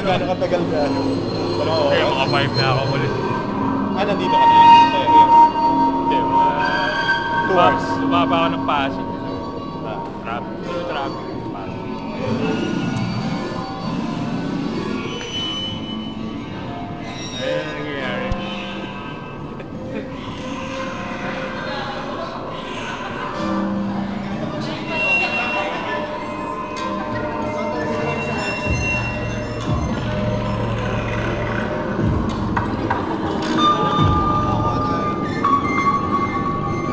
Gaano katagal na ano? Kaya mga 5 na ako ulit. Nandito ka na sa area? Hindi, mga 2 hours. Lumaba ako ng Pasig. Ah. Traffic. Puro traffic. Pasig. Ayun ang nangyayari.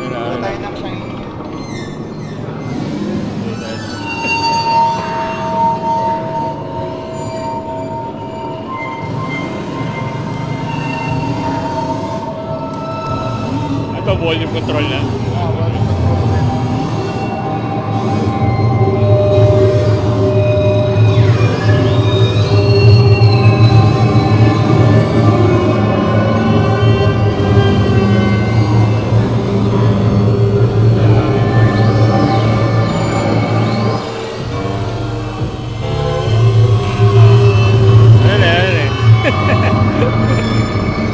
Wala tayo ng shine. Ito, volume control na.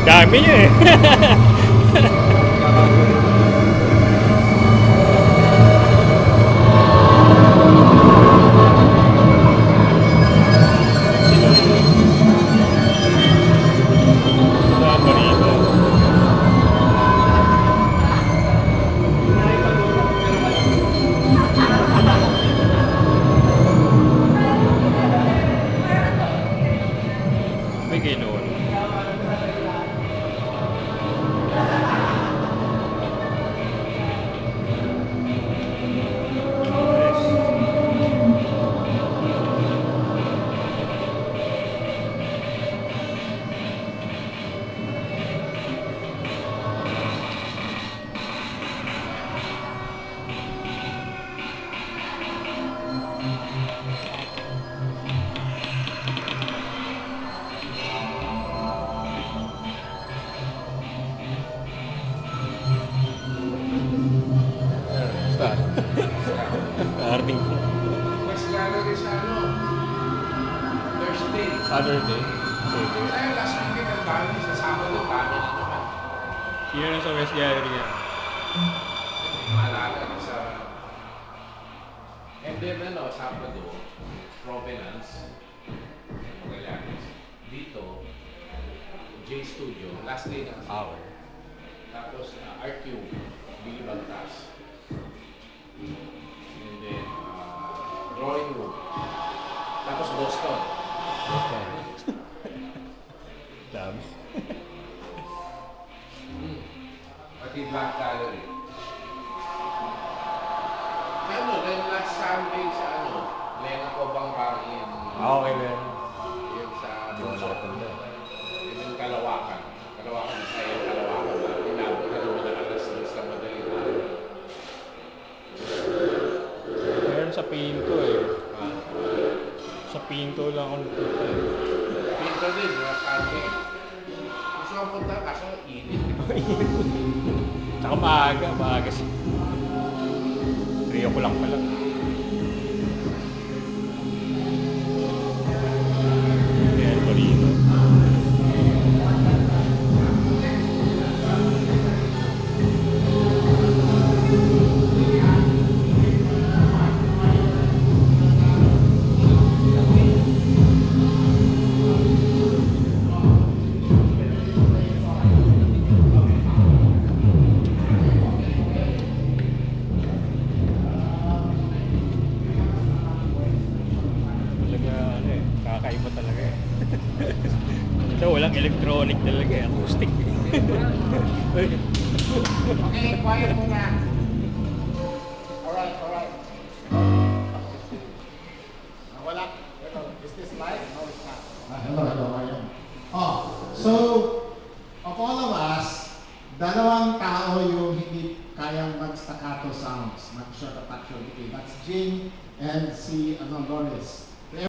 Dami niya eh. Dami rito. May ganoon. Harding ko. Mas lalo rin sa ano, Thursday. Saturday. Kaya last weekend ang dami, sa Sabado dami na naman. Sino na sa West Gallery yan? Maalala na sa... And then ano, Sabado, Provenance, Magallanes. Dito, J Studio, last day na kasi. Okay. Tapos RQ, Billy Baltas. And then, Drawing Room. Tapos Boston. Dami. Pati Black Gallery. Ano, then last Sunday sa ano, Lena Cobang Bangin. Okay, man. Yung sa Hindi ko Bunso. nakatanda. Yun yung Kalawakan. Kalawakan sa iyo, Kalawakan. Inabot ka naman ng alas 2 sa madaling araw. Meron sa Pinto eh. Sa Pinto lang ako nagpunta eh. Pinto din, mga Sunday. Gusto kong punta, kaso init. Tsaka maaga siya. 3 o'clock pa lang. Ayan ko rito. Kakaiba talaga eh. So walang electronic talaga eh, acoustic. Okay, quiet muna. Alright. Wala. Is this live? No, it's not. Hello.